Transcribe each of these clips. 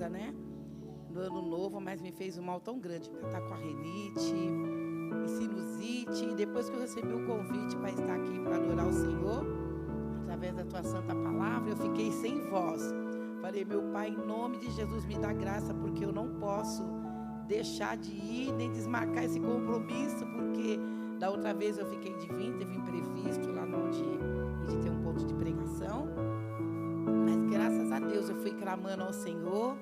agora, né? No ano novo, mas me fez um mal tão grande. Eu estou com a renite, sinusite. E depois que eu recebi o convite para estar aqui para adorar o Senhor, através da tua santa palavra, eu fiquei sem voz. Falei, meu Pai, em nome de Jesus, me dá graça, porque eu não posso deixar de ir, nem desmarcar esse compromisso, porque da outra vez eu fiquei de vir, teve imprevisto lá onde a gente tem um ponto de pregação. Mas graças a Deus eu fui clamando ao Senhor,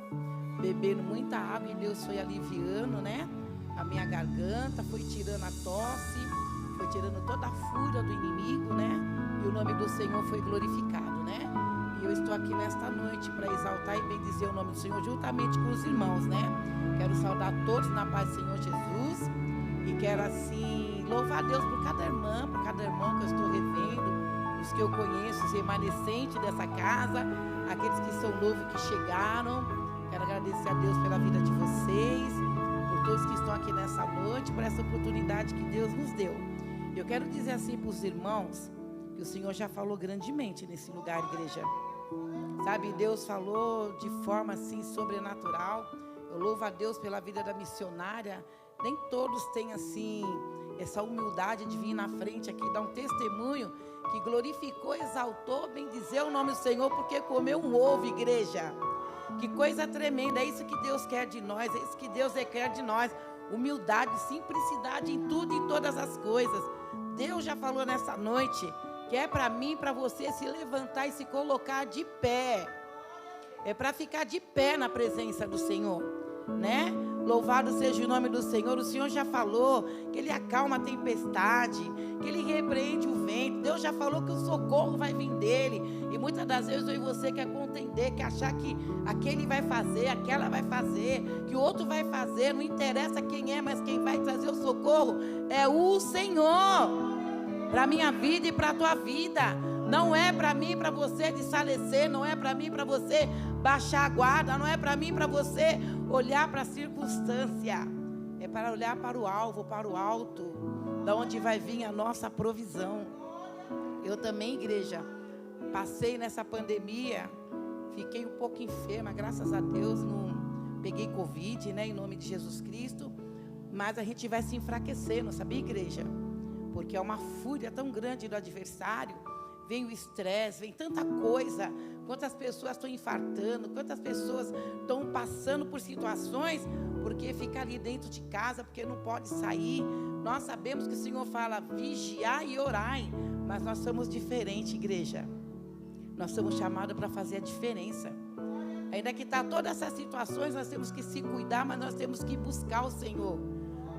bebendo muita água, e Deus foi aliviando, né, a minha garganta, foi tirando a tosse, foi tirando toda a fúria do inimigo, né, e o nome do Senhor foi glorificado, né. E eu estou aqui nesta noite para exaltar e bendizer o nome do Senhor juntamente com os irmãos, né. Quero saudar todos na paz do Senhor Jesus e quero assim louvar a Deus por cada irmã, por cada irmão que eu estou revendo, os que eu conheço, os remanescentes dessa casa, aqueles que são novos que chegaram. Quero agradecer a Deus pela vida de vocês, por todos que estão aqui nessa noite, por essa oportunidade que Deus nos deu. Eu quero dizer assim para os irmãos, que o Senhor já falou grandemente nesse lugar, igreja. Sabe, Deus falou de forma assim sobrenatural. Eu louvo a Deus pela vida da missionária. Nem todos têm assim essa humildade de vir na frente aqui, dar um testemunho que glorificou, exaltou, bendizeu o nome do Senhor, porque comeu um ovo, igreja. Que coisa tremenda, é isso que Deus quer de nós, é isso que Deus requer de nós. Humildade, simplicidade em tudo e em todas as coisas. Deus já falou nessa noite que é para mim e para você se levantar e se colocar de pé. É para ficar de pé na presença do Senhor, né? Louvado seja o nome do Senhor. O Senhor já falou que Ele acalma a tempestade, que Ele repreende o vento. Deus já falou que o socorro vai vir dEle. E muitas das vezes eu e você quer contender, quer achar que aquele vai fazer, aquela vai fazer, que o outro vai fazer. Não interessa quem é, mas quem vai trazer o socorro é o Senhor. Para a minha vida e para a tua vida. Não é para mim e para você desfalecer, não é para mim e para você baixar a guarda, não é para mim e para você olhar para a circunstância. É para olhar para o alvo, para o alto, da onde vai vir a nossa provisão. Eu também, igreja, passei nessa pandemia, fiquei um pouco enferma, graças a Deus, não peguei Covid, né, em nome de Jesus Cristo, mas a gente vai se enfraquecendo, sabia, igreja? Porque é uma fúria tão grande do adversário. Vem o estresse, vem tanta coisa. Quantas pessoas estão infartando, quantas pessoas estão passando por situações porque fica ali dentro de casa, porque não pode sair. Nós sabemos que o Senhor fala, vigiai e orai, mas nós somos diferentes, igreja. Nós somos chamados para fazer a diferença. Ainda que está todas essas situações, nós temos que se cuidar, mas nós temos que buscar o Senhor.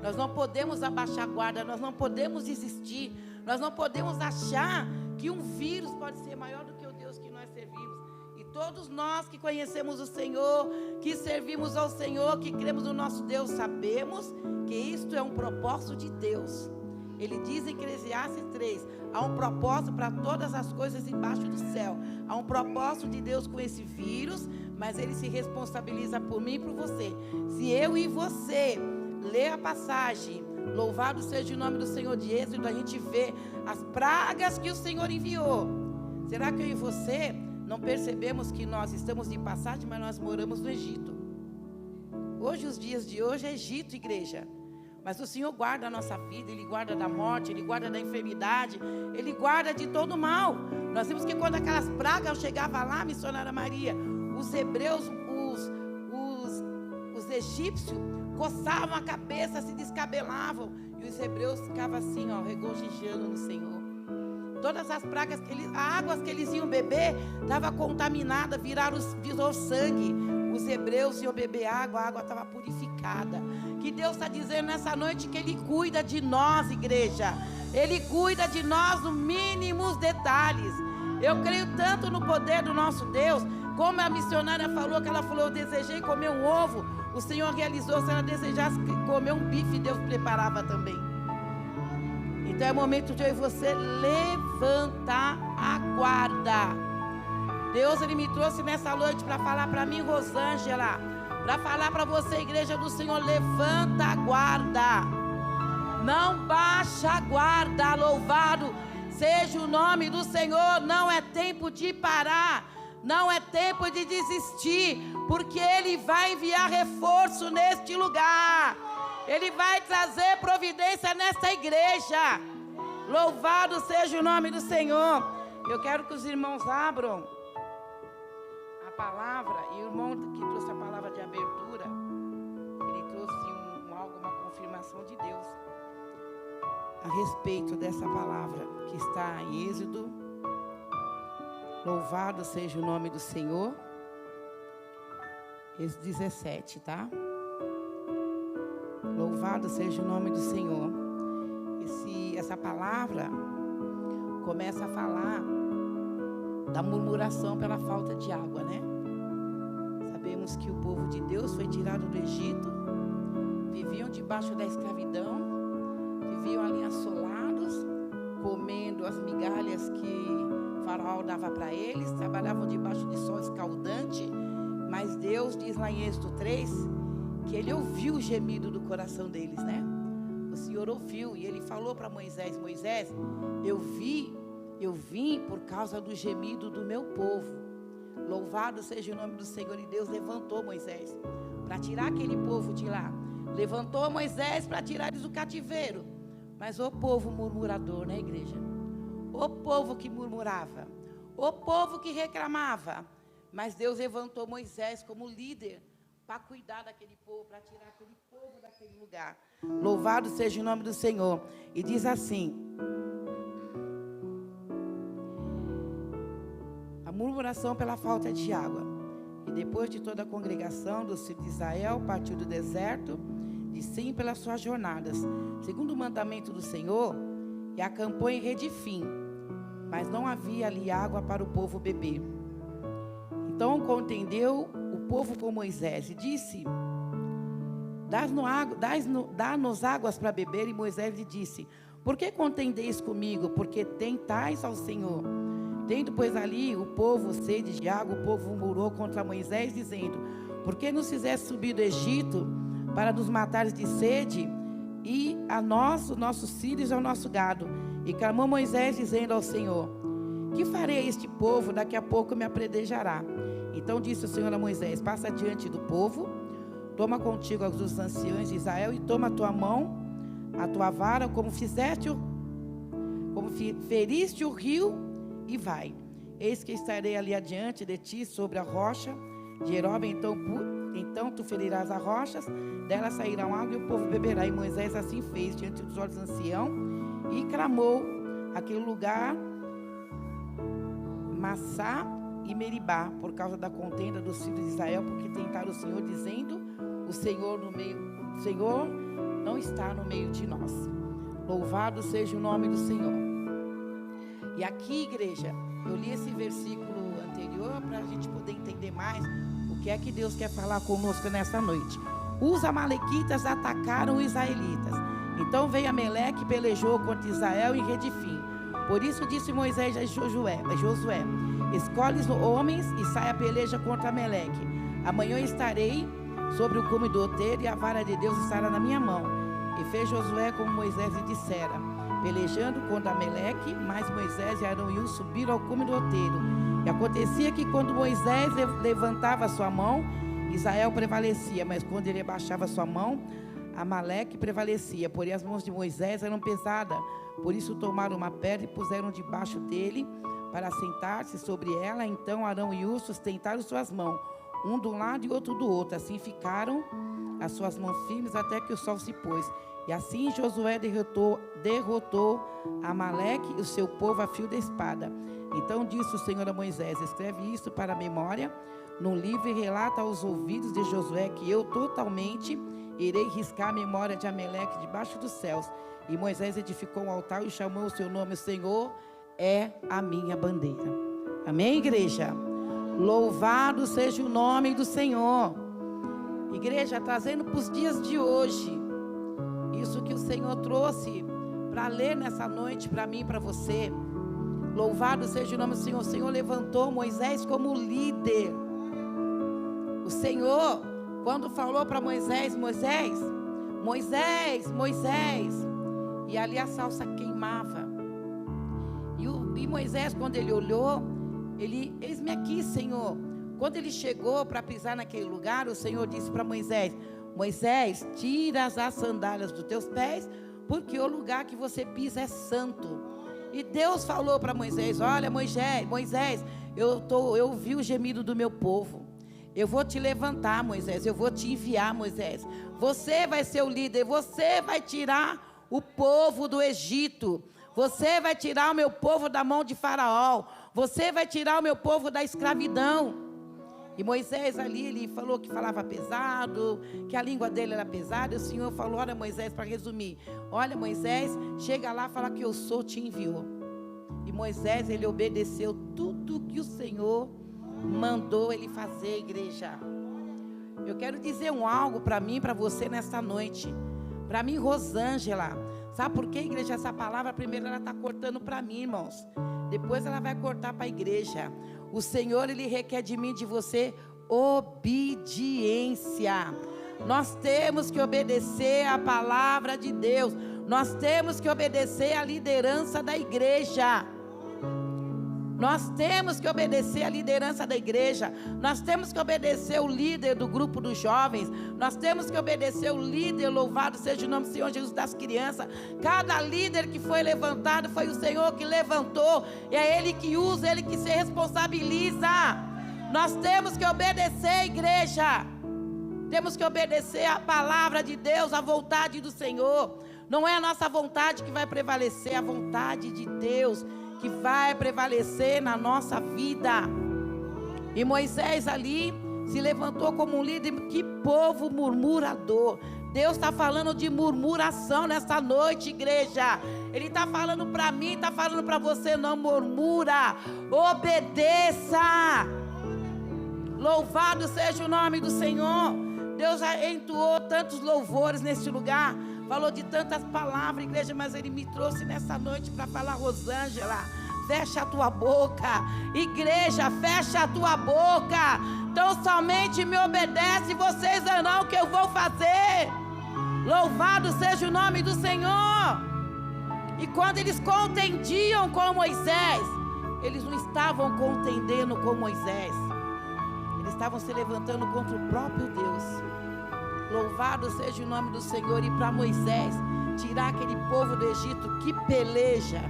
Nós não podemos abaixar a guarda, nós não podemos desistir, nós não podemos achar que um vírus pode ser maior do que o Deus que nós servimos. E todos nós que conhecemos o Senhor, que servimos ao Senhor, que cremos no nosso Deus, sabemos que isto é um propósito de Deus. Ele diz em Eclesiastes 3, há um propósito para todas as coisas embaixo do céu. Há um propósito de Deus com esse vírus, mas Ele se responsabiliza por mim e por você. Se eu e você ler a passagem, louvado seja o nome do Senhor de Êxodo, a gente vê as pragas que o Senhor enviou. Será que eu e você não percebemos que nós estamos de passagem, mas nós moramos no Egito? Hoje, os dias de hoje é Egito, igreja. Mas o Senhor guarda a nossa vida, Ele guarda da morte, Ele guarda da enfermidade, Ele guarda de todo mal. Nós vimos que quando aquelas pragas chegavam lá, missionária Maria, os hebreus, os egípcios, coçavam a cabeça, se descabelavam. E os hebreus ficavam assim, ó, regozijando no Senhor. Todas as pragas, as águas que eles iam beber, estava contaminada, virou sangue. Os hebreus iam beber água, a água estava purificada. Que Deus está dizendo nessa noite que Ele cuida de nós, igreja. Ele cuida de nós no mínimos detalhes. Eu creio tanto no poder do nosso Deus. Como a missionária falou, que ela falou, eu desejei comer um ovo. O Senhor realizou, se ela desejasse comer um bife, Deus preparava também. Então é momento de eu e você levantar a guarda. Deus, Ele me trouxe nessa noite para falar para mim, Rosângela, para falar para você, igreja do Senhor, levanta a guarda. Não baixa a guarda, louvado seja o nome do Senhor. Não é tempo de parar. Não é tempo de desistir, porque Ele vai enviar reforço neste lugar. Ele vai trazer providência nesta igreja. Louvado seja o nome do Senhor. Eu quero que os irmãos abram a palavra. E o irmão que trouxe a palavra de abertura, ele trouxe uma confirmação de Deus a respeito dessa palavra que está em Êxodo. Louvado seja o nome do Senhor. Êxodo 17, tá? Louvado seja o nome do Senhor. Essa palavra começa a falar da murmuração pela falta de água, né? Sabemos que o povo de Deus foi tirado do Egito, viviam debaixo da escravidão, viviam ali assolados, comendo as migalhas que o faraó dava para eles, trabalhavam debaixo de sol escaldante, mas Deus diz lá em Êxodo 3 que Ele ouviu o gemido do coração deles, né? O Senhor ouviu e Ele falou para Moisés: Moisés, eu vim por causa do gemido do meu povo. Louvado seja o nome do Senhor. E Deus levantou Moisés para tirar aquele povo de lá. Levantou Moisés para tirar eles do cativeiro. Mas o povo murmurador, né, igreja? O povo que murmurava, o povo que reclamava. Mas Deus levantou Moisés como líder para cuidar daquele povo, para tirar aquele povo daquele lugar. Louvado seja o nome do Senhor. E diz assim: a murmuração pela falta de água. E depois de toda a congregação dos filhos de Israel partiu do deserto, de sim pelas suas jornadas, segundo o mandamento do Senhor, e acampou em Redifim, mas não havia ali água para o povo beber. Então contendeu o povo com Moisés e disse: dá-nos águas para beber. E Moisés lhe disse: por que contendeis comigo? Porque tentais ao Senhor. Tendo, pois, ali o povo sede de água, o povo murmurou contra Moisés, dizendo: por que nos fizeste subir do Egito para nos matares de sede, e a nós, os nossos filhos e ao nosso gado? E clamou Moisés, dizendo ao Senhor: que farei a este povo? Daqui a pouco me apredejará. Então disse o Senhor a Moisés: passa diante do povo, toma contigo os dos anciãos de Israel, e toma a tua mão, a tua vara, como feriste o rio, e vai. Eis que estarei ali adiante de ti, sobre a rocha de Herobe. Então tu ferirás as rochas, delas sairão água, e o povo beberá. E Moisés assim fez diante dos olhos do ancião, e clamou aquele lugar Massá e Meribá, por causa da contenda dos filhos de Israel, porque tentaram o Senhor, dizendo: o Senhor não está no meio de nós. Louvado seja o nome do Senhor. E aqui, igreja, eu li esse versículo anterior para a gente poder entender mais o que é que Deus quer falar conosco nessa noite. Os amalequitas atacaram os israelitas. Então veio Amaleque e pelejou contra Israel em Redifim. Por isso disse Moisés a Josué: escolhe os homens e sai a peleja contra Amaleque. Amanhã estarei sobre o cume do outeiro, e a vara de Deus estará na minha mão. E fez Josué como Moisés lhe dissera, pelejando contra Amaleque. Mas Moisés e Arão e Hur subiram ao cume do outeiro. E acontecia que quando Moisés levantava a sua mão, Israel prevalecia, mas quando ele abaixava a sua mão, Amaleque prevalecia. Porém as mãos de Moisés eram pesadas, por isso tomaram uma pedra e puseram debaixo dele, para sentar-se sobre ela. Então Arão e Hur sustentaram suas mãos, um de um lado e outro do outro. Assim ficaram as suas mãos firmes até que o sol se pôs. E assim Josué derrotou Amaleque e o seu povo a fio da espada. Então disse o Senhor a Moisés: escreve isso para a memória num livro, e relata aos ouvidos de Josué que eu totalmente irei riscar a memória de Amaleque debaixo dos céus. E Moisés edificou um altar e chamou o seu nome: o Senhor é a minha bandeira. Amém, igreja? Louvado seja o nome do Senhor. Igreja, trazendo para os dias de hoje, isso que o Senhor trouxe para ler nessa noite, para mim e para você. Louvado seja o nome do Senhor. O Senhor levantou Moisés como líder. O Senhor, quando falou para Moisés: Moisés, e ali a salsa queimava. E Moisés, quando ele olhou, Eis-me aqui, Senhor. Quando ele chegou para pisar naquele lugar, o Senhor disse para Moisés: Moisés, tira as sandálias dos teus pés, porque o lugar que você pisa é santo. E Deus falou para Moisés: olha, Moisés, eu ouvi o gemido do meu povo. Eu vou te levantar, Moisés. Eu vou te enviar, Moisés. Você vai ser o líder. Você vai tirar o povo do Egito. Você vai tirar o meu povo da mão de Faraó. Você vai tirar o meu povo da escravidão. E Moisés ali, ele falou que falava pesado, que a língua dele era pesada. E o Senhor falou: olha, Moisés, para resumir, olha, Moisés, chega lá, fala que eu sou, te enviou. E Moisés, ele obedeceu tudo que o Senhor mandou ele fazer, igreja. Eu quero dizer algo para mim, para você nesta noite. Para mim, Rosângela. Sabe por quê, igreja? Essa palavra, primeiro ela está cortando para mim, irmãos. Depois ela vai cortar para a igreja. O Senhor, ele requer de mim, de você, obediência. Nós temos que obedecer a palavra de Deus. Nós temos que obedecer a liderança da igreja. Nós temos que obedecer a liderança da igreja. Nós temos que obedecer o líder do grupo dos jovens. Nós temos que obedecer o líder, louvado seja o nome do Senhor Jesus, das crianças. Cada líder que foi levantado foi o Senhor que levantou. E é Ele que usa, Ele que se responsabiliza. Nós temos que obedecer, igreja. Temos que obedecer a palavra de Deus, a vontade do Senhor. Não é a nossa vontade que vai prevalecer, a vontade de Deus que vai prevalecer na nossa vida. E Moisés ali se levantou como um líder. Que povo murmurador. Deus está falando de murmuração nesta noite, igreja. Ele está falando para mim, está falando para você: não murmura, obedeça. Louvado seja o nome do Senhor. Deus já entoou tantos louvores neste lugar, falou de tantas palavras, igreja, mas Ele me trouxe nessa noite para falar: Rosângela, fecha a tua boca. Igreja, fecha a tua boca. Então somente me obedece, vocês verão o que eu vou fazer. Louvado seja o nome do Senhor. E quando eles contendiam com Moisés, eles não estavam contendendo com Moisés, eles estavam se levantando contra o próprio Deus. Louvado seja o nome do Senhor. E para Moisés tirar aquele povo do Egito, que peleja,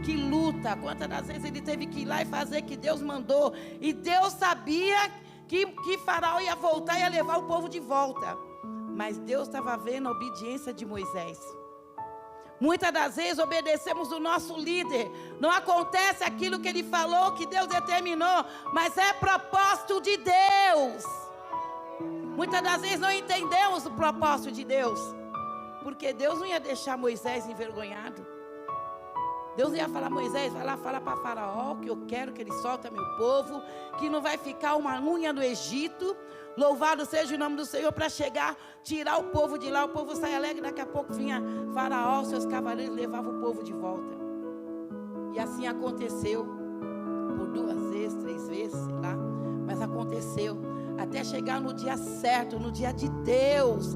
que luta. Quantas das vezes ele teve que ir lá e fazer o que Deus mandou. E Deus sabia que Faraó ia voltar e ia levar o povo de volta. Mas Deus estava vendo a obediência de Moisés. Muitas das vezes obedecemos o nosso líder. Não acontece aquilo que ele falou, que Deus determinou, mas é propósito de Deus. Muitas das vezes não entendemos o propósito de Deus, porque Deus não ia deixar Moisés envergonhado. Deus ia falar: Moisés, vai lá, fala para Faraó que eu quero que ele solte meu povo, que não vai ficar uma unha no Egito. Louvado seja o nome do Senhor, para chegar, tirar o povo de lá. O povo sai alegre, daqui a pouco vinha Faraó, seus cavaleiros, levavam o povo de volta. E assim aconteceu, por 2 vezes, 3 vezes, sei lá, mas aconteceu. Até chegar no dia certo, no dia de Deus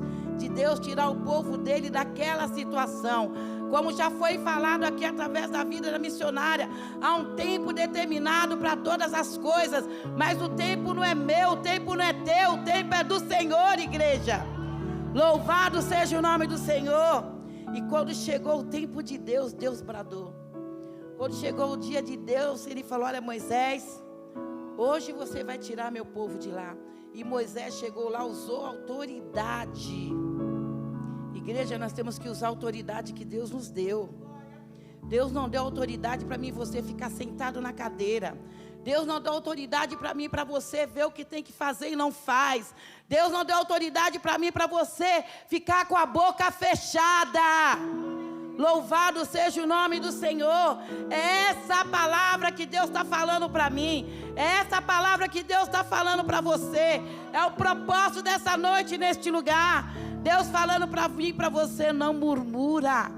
tirar o povo dele daquela situação. Como já foi falado aqui através da vida da missionária, há um tempo determinado para todas as coisas, mas o tempo não é meu, o tempo não é teu, o tempo é do Senhor, igreja. Louvado seja o nome do Senhor. E quando chegou o tempo de Deus, Deus bradou. Quando chegou o dia de Deus, Ele falou: olha, Moisés, hoje você vai tirar meu povo de lá. E Moisés chegou lá, usou autoridade. Igreja, nós temos que usar a autoridade que Deus nos deu. Deus não deu autoridade para mim e você ficar sentado na cadeira. Deus não deu autoridade para mim e para você ver o que tem que fazer e não faz. Deus não deu autoridade para mim e para você ficar com a boca fechada. Louvado seja o nome do Senhor. É essa palavra que Deus está falando para mim. É essa palavra que Deus está falando para você. É o propósito dessa noite neste lugar. Deus falando para mim e para você: não murmura,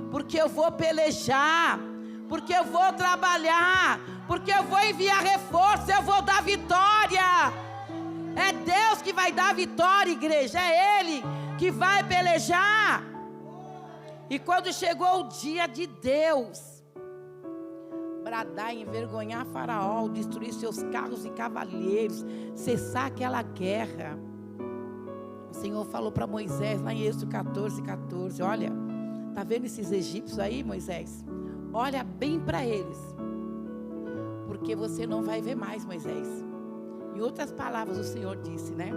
porque eu vou pelejar, porque eu vou trabalhar, porque eu vou enviar reforço, eu vou dar vitória. É Deus que vai dar vitória, igreja. É Ele que vai pelejar. E quando chegou o dia de Deus, bradar, envergonhar Faraó, destruir seus carros e cavaleiros, cessar aquela guerra. O Senhor falou para Moisés lá em Êxodo 14:14, olha, tá vendo esses egípcios aí, Moisés? Olha bem para eles, porque você não vai ver mais, Moisés. Em outras palavras, o Senhor disse, né?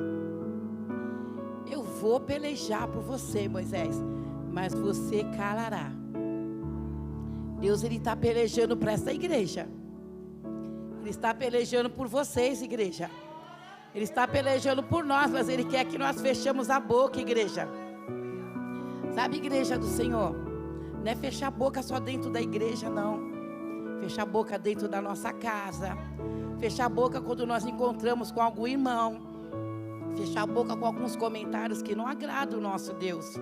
Eu vou pelejar por você, Moisés, mas você calará. Deus, Ele está pelejando para essa igreja. Ele está pelejando por vocês, igreja. Ele está pelejando por nós, mas Ele quer que nós fechemos a boca, igreja. Sabe, igreja do Senhor? Não é fechar a boca só dentro da igreja, não. Fechar a boca dentro da nossa casa. Fechar a boca quando nós encontramos com algum irmão. Fechar a boca com alguns comentários que não agradam o nosso Deus.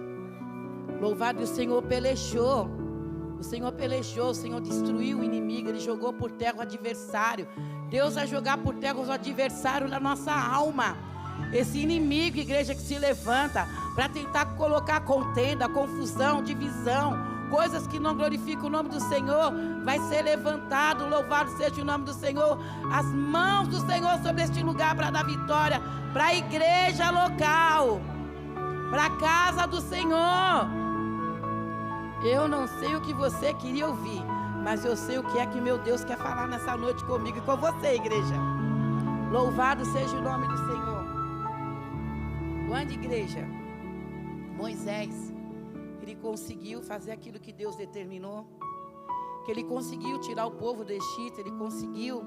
Louvado o Senhor pelejou. O Senhor pelejou, o Senhor destruiu o inimigo. Ele jogou por terra o adversário. Deus vai jogar por terra o adversário da nossa alma. Esse inimigo, igreja, que se levanta para tentar colocar contenda, confusão, divisão, coisas que não glorificam o nome do Senhor, vai ser levantado. Louvado seja o nome do Senhor. As mãos do Senhor sobre este lugar para dar vitória para a igreja local, para a casa do Senhor. Eu não sei o que você queria ouvir, mas eu sei o que é que meu Deus quer falar nessa noite comigo e com você, igreja. Louvado seja o nome do Senhor. Quando, igreja, Moisés, ele conseguiu fazer aquilo que Deus determinou, que ele conseguiu tirar o povo do Egito, ele conseguiu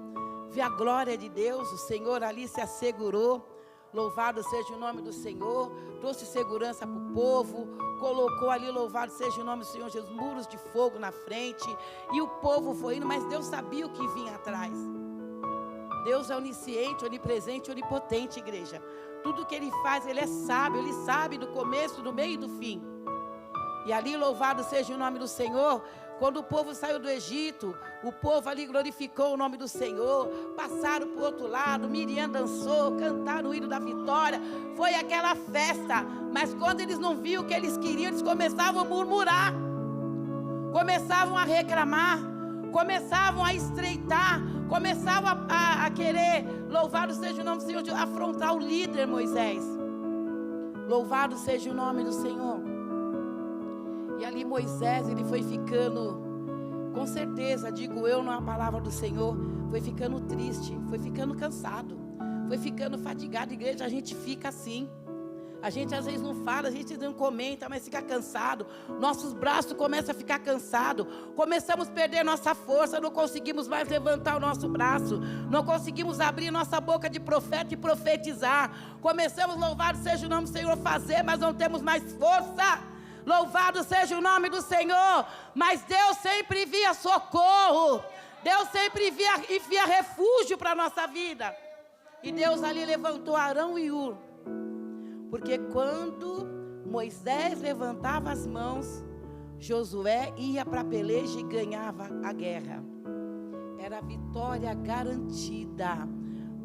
ver a glória de Deus, o Senhor ali se assegurou. Louvado seja o nome do Senhor, trouxe segurança para o povo, colocou ali, louvado seja o nome do Senhor Jesus, muros de fogo na frente, e o povo foi indo, mas Deus sabia o que vinha atrás. Deus é onisciente, onipresente, onipotente, igreja. Tudo que Ele faz, Ele é sábio, Ele sabe do começo, do meio e do fim. E ali, louvado seja o nome do Senhor. Quando o povo saiu do Egito, o povo ali glorificou o nome do Senhor. Passaram para o outro lado, Miriam dançou, cantaram o hino da vitória. Foi aquela festa. Mas quando eles não viam o que eles queriam, eles começavam a murmurar. Começavam a reclamar. Começavam a estreitar. Começavam a querer, louvado seja o nome do Senhor, de afrontar o líder Moisés. Louvado seja o nome do Senhor. E ali Moisés, ele foi ficando, com certeza, digo eu na palavra do Senhor, foi ficando triste, foi ficando cansado, foi ficando fatigado. Igreja, a gente fica assim. A gente às vezes não fala, a gente não comenta, mas fica cansado. Nossos braços começam a ficar cansados. Começamos a perder nossa força, não conseguimos mais levantar o nosso braço. Não conseguimos abrir nossa boca de profeta e profetizar. Começamos, louvado seja o nome do Senhor, fazer, mas não temos mais força. Louvado seja o nome do Senhor. Mas Deus sempre envia socorro. Deus sempre envia refúgio para a nossa vida. E Deus ali levantou Arão e Hur. Porque quando Moisés levantava as mãos, Josué ia para a peleja e ganhava a guerra. Era a vitória garantida.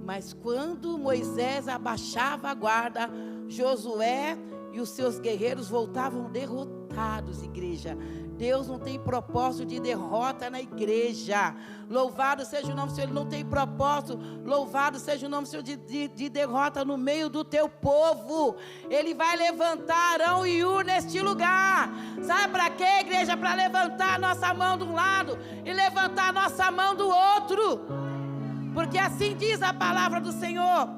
Mas quando Moisés abaixava a guarda, Josué e os seus guerreiros voltavam derrotados, igreja. Deus não tem propósito de derrota na igreja. Louvado seja o nome do Senhor. Ele não tem propósito, louvado seja o nome do Senhor, de derrota no meio do teu povo. Ele vai levantar Arão e Hur neste lugar. Sabe para quê, igreja? Para levantar a nossa mão de um lado e levantar a nossa mão do outro. Porque assim diz a palavra do Senhor.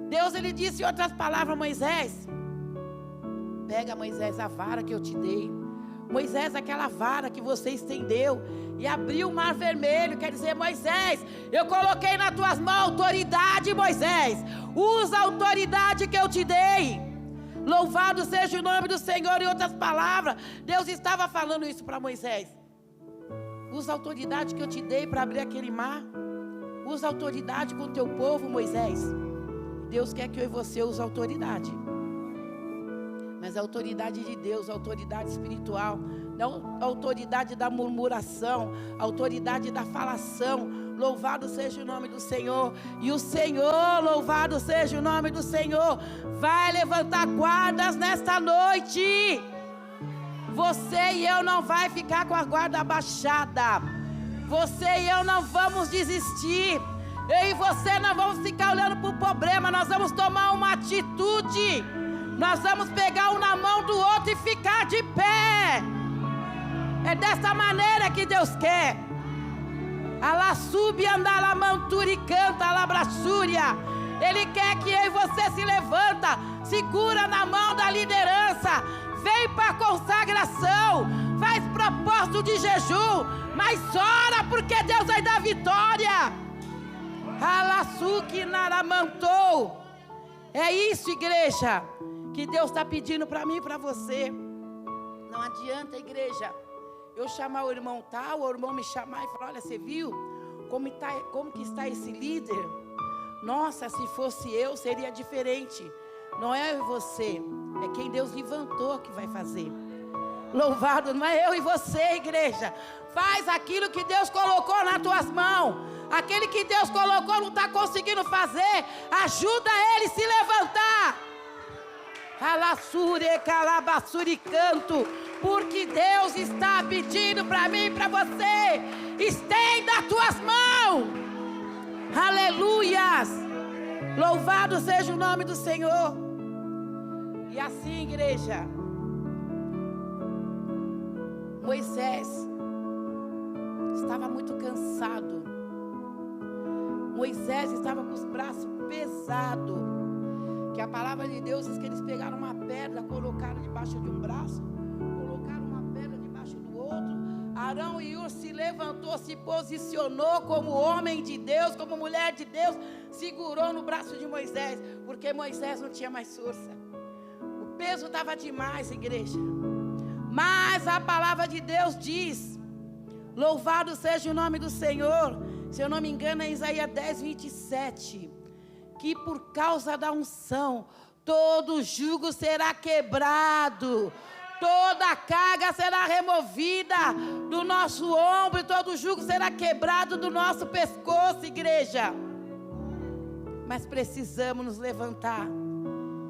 Deus, Ele disse em outras palavras a Moisés: pega, Moisés, a vara que eu te dei. Moisés, aquela vara que você estendeu e abriu o mar vermelho. Quer dizer, Moisés, eu coloquei nas tuas mãos autoridade, Moisés. Usa a autoridade que eu te dei. Louvado seja o nome do Senhor. Em outras palavras, Deus estava falando isso para Moisés. Usa a autoridade que eu te dei para abrir aquele mar. Usa a autoridade com o teu povo, Moisés. Deus quer que eu e você use a autoridade. Mas a autoridade de Deus, a autoridade espiritual, não a autoridade da murmuração, a autoridade da falação. Louvado seja o nome do Senhor. E o Senhor, louvado seja o nome do Senhor, vai levantar guardas nesta noite. Você e eu não vai ficar com a guarda abaixada. Você e eu não vamos desistir. Eu e você não vamos ficar olhando para o problema. Nós vamos tomar uma atitude. Nós vamos pegar um na mão do outro e ficar de pé. É dessa maneira que Deus quer. Alá sube, andar, manturi, canta, alabraçúria. Ele quer que eu e você se levanta, segura na mão da liderança, vem para a consagração, faz propósito de jejum, mas ora porque Deus vai dar vitória. Alaçuque naramantou. É isso, igreja, que Deus está pedindo para mim e para você. Não adianta, igreja, eu chamar o irmão tal, o irmão me chamar e falar: olha, você viu como que está esse líder? Nossa, se fosse eu, seria diferente. Não é eu e você, é quem Deus levantou que vai fazer. Louvado, não é eu e você, igreja. Faz aquilo que Deus colocou nas tuas mãos. Aquele que Deus colocou não está conseguindo fazer, ajuda ele a se levantar. Alassure, calabassure, canto. Porque Deus está pedindo para mim e para você: estenda as tuas mãos. Aleluias. Louvado seja o nome do Senhor. E assim, igreja, Moisés estava muito cansado. Moisés estava com os braços pesados. Que a palavra de Deus diz que eles pegaram uma pedra, colocaram debaixo de um braço, colocaram uma pedra debaixo do outro. Arão e Hur se levantou, se posicionou como homem de Deus, como mulher de Deus, segurou no braço de Moisés, porque Moisés não tinha mais força. O peso estava demais, igreja. Mas a palavra de Deus diz, louvado seja o nome do Senhor, se eu não me engano é Isaías 10, 27, que por causa da unção, todo jugo será quebrado, toda carga será removida do nosso ombro, e todo jugo será quebrado do nosso pescoço, igreja. Mas precisamos nos levantar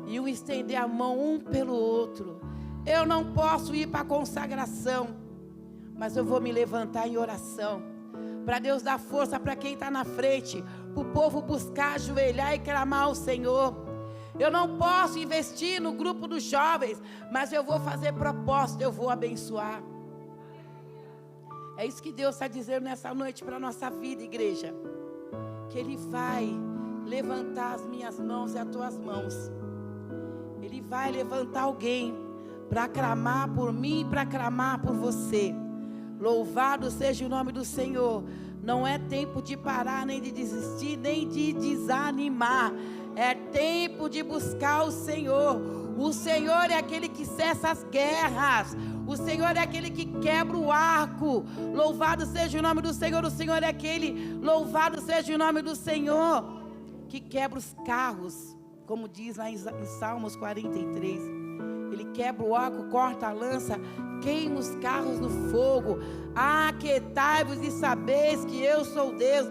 e estender a mão um pelo outro. Eu não posso ir para a consagração, mas eu vou me levantar em oração, para Deus dar força para quem está na frente, para o povo buscar, ajoelhar e clamar ao Senhor. Eu não posso investir no grupo dos jovens, mas eu vou fazer propósito, eu vou abençoar. É isso que Deus está dizendo nessa noite para a nossa vida, igreja. Que Ele vai levantar as minhas mãos e as tuas mãos. Ele vai levantar alguém para clamar por mim e para clamar por você. Louvado seja o nome do Senhor. Não é tempo de parar, nem de desistir, nem de desanimar. É tempo de buscar o Senhor. O Senhor é aquele que cessa as guerras. O Senhor é aquele que quebra o arco. Louvado seja o nome do Senhor. O Senhor é aquele, louvado seja o nome do Senhor, que quebra os carros, como diz lá em Salmos 43. Ele quebra o arco, corta a lança, queima os carros no fogo. Aquietai-vos e sabeis que eu sou Deus.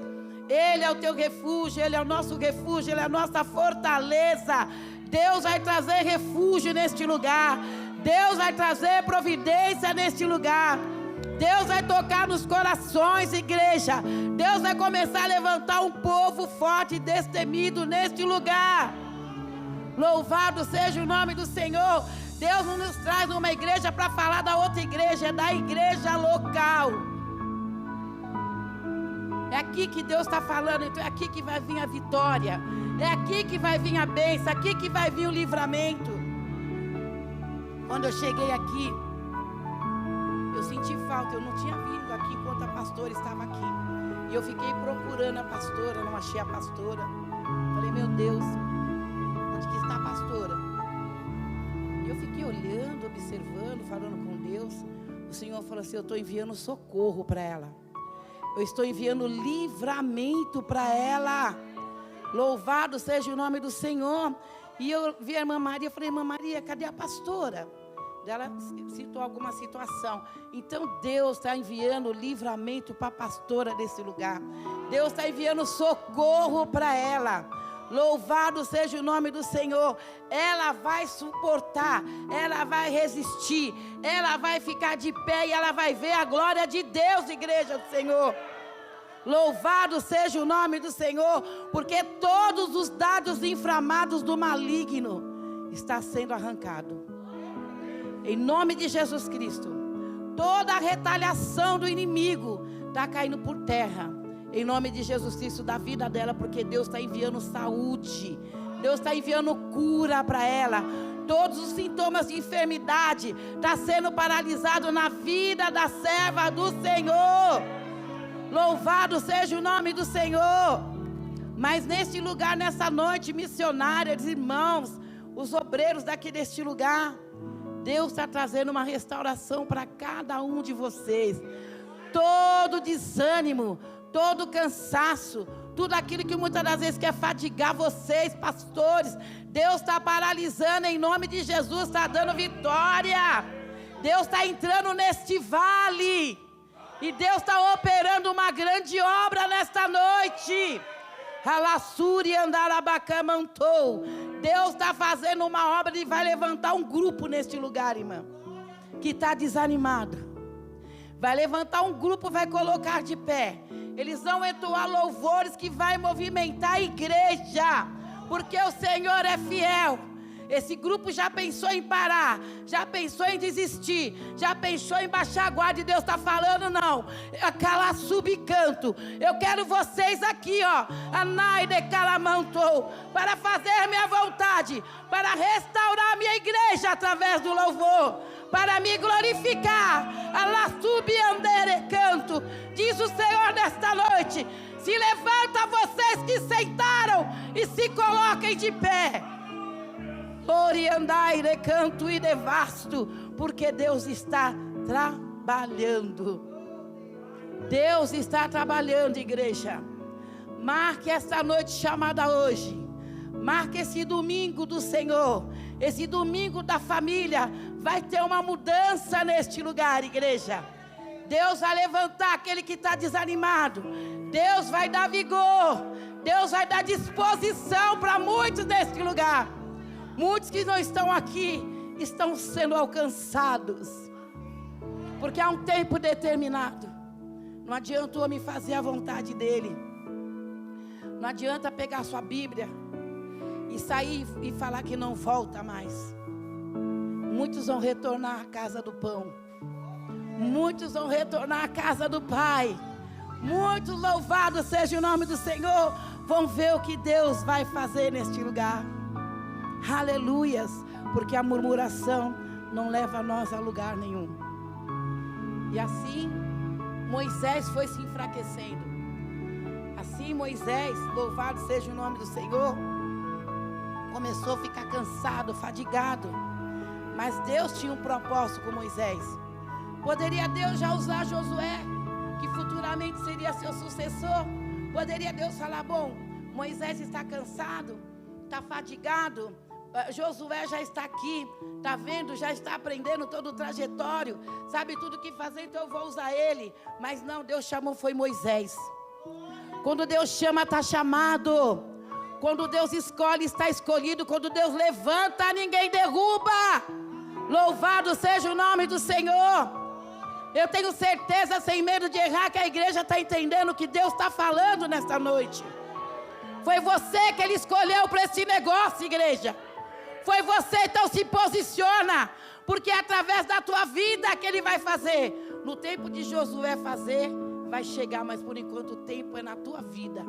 Ele é o teu refúgio, Ele é o nosso refúgio, Ele é a nossa fortaleza. Deus vai trazer refúgio neste lugar. Deus vai trazer providência neste lugar. Deus vai tocar nos corações, igreja. Deus vai começar a levantar um povo forte e destemido neste lugar. Louvado seja o nome do Senhor. Deus não nos traz uma igreja para falar da outra igreja, é da igreja local. É aqui que Deus está falando, então é aqui que vai vir a vitória. É aqui que vai vir a bênção, é aqui que vai vir o livramento. Quando eu cheguei aqui, eu senti falta, eu não tinha vindo aqui enquanto a pastora estava aqui. E eu fiquei procurando a pastora, não achei a pastora. Falei, meu Deus, onde que está a pastora? E eu fiquei olhando, observando, falando com Deus. O Senhor falou assim, eu estou enviando socorro para ela. Eu estou enviando livramento para ela. Louvado seja o nome do Senhor. E eu vi a irmã Maria, eu falei, irmã Maria, cadê a pastora? Ela citou alguma situação. Então Deus está enviando livramento para a pastora desse lugar. Deus está enviando socorro para ela. Louvado seja o nome do Senhor. Ela vai suportar, ela vai resistir, ela vai ficar de pé e ela vai ver a glória de Deus, igreja do Senhor. Louvado seja o nome do Senhor, porque todos os dados inflamados do maligno está sendo arrancado. Em nome de Jesus Cristo, toda a retaliação do inimigo está caindo por terra. Em nome de Jesus Cristo, da vida dela, porque Deus está enviando saúde, Deus está enviando cura para ela. Todos os sintomas de enfermidade estão sendo paralisados na vida da serva do Senhor. Louvado seja o nome do Senhor. Mas neste lugar, nessa noite missionária, irmãos, os obreiros daqui deste lugar, Deus está trazendo uma restauração para cada um de vocês. Todo desânimo, todo cansaço, tudo aquilo que muitas das vezes quer fadigar vocês, pastores, Deus está paralisando em nome de Jesus, está dando vitória. Deus está entrando neste vale. E Deus está operando uma grande obra nesta noite. Alassuri andarabacamantou. Deus está fazendo uma obra e vai levantar um grupo neste lugar, irmã, que está desanimado. Vai levantar um grupo, vai colocar de pé. Eles vão entoar louvores que vai movimentar a igreja, porque o Senhor é fiel. Esse grupo já pensou em parar, já pensou em desistir, já pensou em baixar a guarda, e Deus está falando não, cala subcanto. Eu quero vocês aqui, ó, Anaide calamantou, para fazer minha vontade, para restaurar a minha igreja através do louvor, para me glorificar. Alá subiandere canto, diz o Senhor nesta noite. Se levanta vocês que sentaram e se coloquem de pé. Oriandai de canto e de vasto, porque Deus está trabalhando. Deus está trabalhando, igreja. Marque esta noite chamada hoje. Marque esse domingo do Senhor. Esse domingo da família. Vai ter uma mudança neste lugar, igreja. Deus vai levantar aquele que está desanimado. Deus vai dar vigor. Deus vai dar disposição para muitos neste lugar. Muitos que não estão aqui estão sendo alcançados. Porque há um tempo determinado. Não adianta o homem fazer a vontade dele. Não adianta pegar sua Bíblia e sair e falar que não volta mais. Muitos vão retornar à casa do pão. Muitos vão retornar à casa do Pai. Muitos, louvado seja o nome do Senhor, vão ver o que Deus vai fazer neste lugar. Aleluias, porque a murmuração não leva nós a lugar nenhum. E assim Moisés foi se enfraquecendo. Assim Moisés, louvado seja o nome do Senhor, começou a ficar cansado, fadigado. Mas Deus tinha um propósito com Moisés. Poderia Deus já usar Josué, que futuramente seria seu sucessor. Poderia Deus falar, bom, Moisés está cansado, está fadigado, Josué já está aqui, está vendo, já está aprendendo todo o trajetório, sabe tudo o que fazer, então eu vou usar ele. Mas não, Deus chamou, foi Moisés. Quando Deus chama, está chamado. Quando Deus escolhe, está escolhido. Quando Deus levanta, ninguém derruba. Louvado seja o nome do Senhor. Eu tenho certeza, sem medo de errar, que a igreja está entendendo o que Deus está falando nesta noite. Foi você que Ele escolheu para esse negócio, igreja. Foi você, então se posiciona, porque é através da tua vida que Ele vai fazer. No tempo de Josué fazer, vai chegar, mas por enquanto o tempo é na tua vida.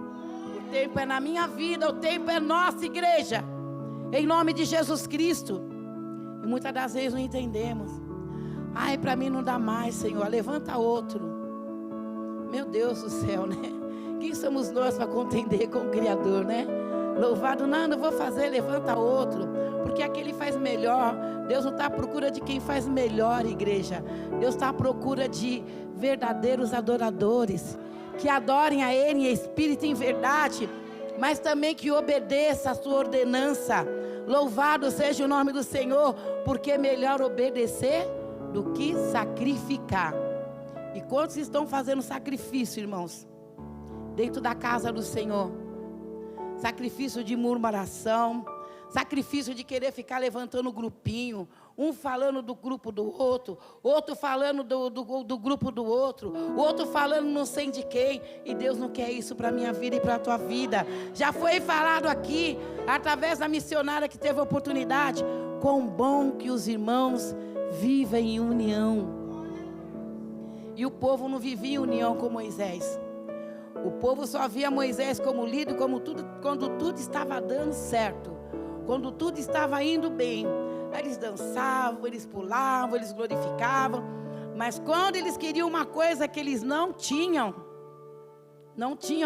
O tempo é na minha vida, o tempo é nossa, igreja. Em nome de Jesus Cristo. E muitas das vezes não entendemos. Ai, para mim não dá mais, Senhor, levanta outro. Meu Deus do céu, né? Quem somos nós para contender com o Criador, né? Louvado, não vou fazer, levanta outro. Porque aquele faz melhor. Deus não está à procura de quem faz melhor, igreja. Deus está à procura de verdadeiros adoradores, que adorem a Ele em espírito e em verdade, mas também que obedeça a sua ordenança. Louvado seja o nome do Senhor, porque é melhor obedecer do que sacrificar. E quantos estão fazendo sacrifício, irmãos, dentro da casa do Senhor? Sacrifício de murmuração, Sacrifício de querer ficar levantando grupinho, um falando do grupo do outro, outro falando do grupo do outro, outro falando não sei de quem. E Deus não quer isso para a minha vida e para a tua vida. Já foi falado aqui, através da missionária que teve a oportunidade, quão bom que os irmãos vivem em união. E o povo não vivia em união com Moisés. O povo só via Moisés como líder quando tudo estava dando certo, quando tudo estava indo bem. Aí eles dançavam, eles pulavam, eles glorificavam. Mas quando eles queriam uma coisa que eles não tinham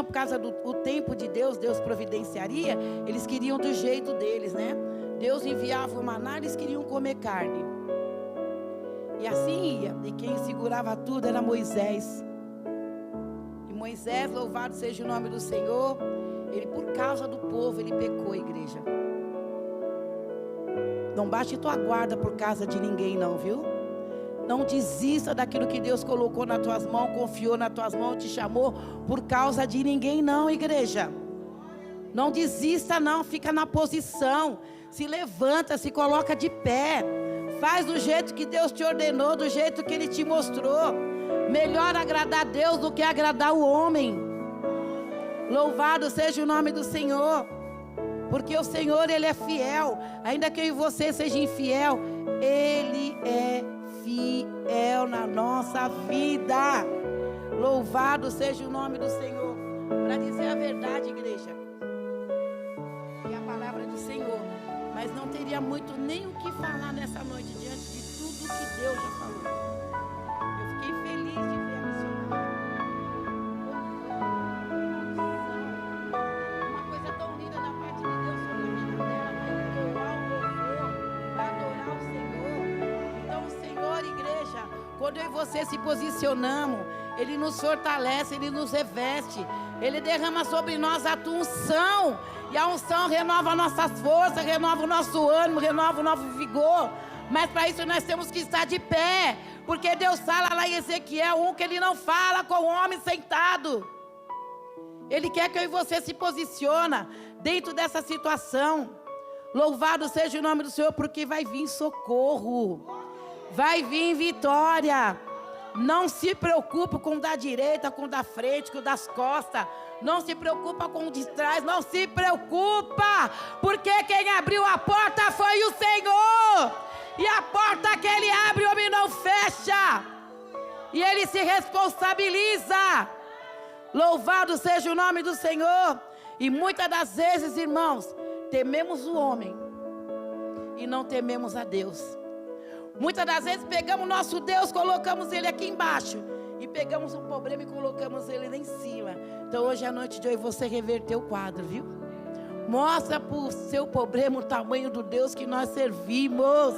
por causa do tempo de Deus, Deus providenciaria, eles queriam do jeito deles, né? Deus enviava o maná, eles queriam comer carne. E assim ia, e quem segurava tudo era Moisés. E Moisés, louvado seja o nome do Senhor, ele por causa do povo, ele pecou, igreja. Não baixe tua guarda por causa de ninguém não, viu? Não desista daquilo que Deus colocou nas tuas mãos, confiou nas tuas mãos, te chamou por causa de ninguém não, igreja. Não desista não, fica na posição, se levanta, se coloca de pé. Faz do jeito que Deus te ordenou, do jeito que Ele te mostrou. Melhor agradar a Deus do que agradar o homem. Louvado seja o nome do Senhor. Porque o Senhor, Ele é fiel. Ainda que eu e você seja infiel, Ele é fiel na nossa vida. Louvado seja o nome do Senhor. Para dizer a verdade, igreja, e a palavra do Senhor, mas não teria muito nem o que falar nessa noite, diante de tudo que Deus já falou. Eu fiquei feliz de ver a missionária. Uma coisa tão linda da parte de Deus sobre a vida dela, para adorar o Senhor. Então o Senhor, igreja, quando eu e você se posicionamos, Ele nos fortalece, Ele nos reveste, Ele derrama sobre nós a tua unção. E a unção renova nossas forças, renova o nosso ânimo, renova o nosso vigor. Mas para isso nós temos que estar de pé. Porque Deus fala lá em Ezequiel 1 que Ele não fala com o homem sentado. Ele quer que eu e você se posicione dentro dessa situação. Louvado seja o nome do Senhor, porque vai vir socorro. Vai vir vitória. Não se preocupe com o da direita, com o da frente, com o das costas. Não se preocupa com o de trás. Não se preocupa. Porque quem abriu a porta foi o Senhor. E a porta que Ele abre, o homem não fecha. E Ele se responsabiliza. Louvado seja o nome do Senhor. E muitas das vezes, irmãos, tememos o homem e não tememos a Deus. Muitas das vezes pegamos o nosso Deus, colocamos Ele aqui embaixo. E pegamos um problema e colocamos Ele lá em cima. Então hoje à noite de hoje você reverteu o quadro, viu? Mostra para o seu problema o tamanho do Deus que nós servimos.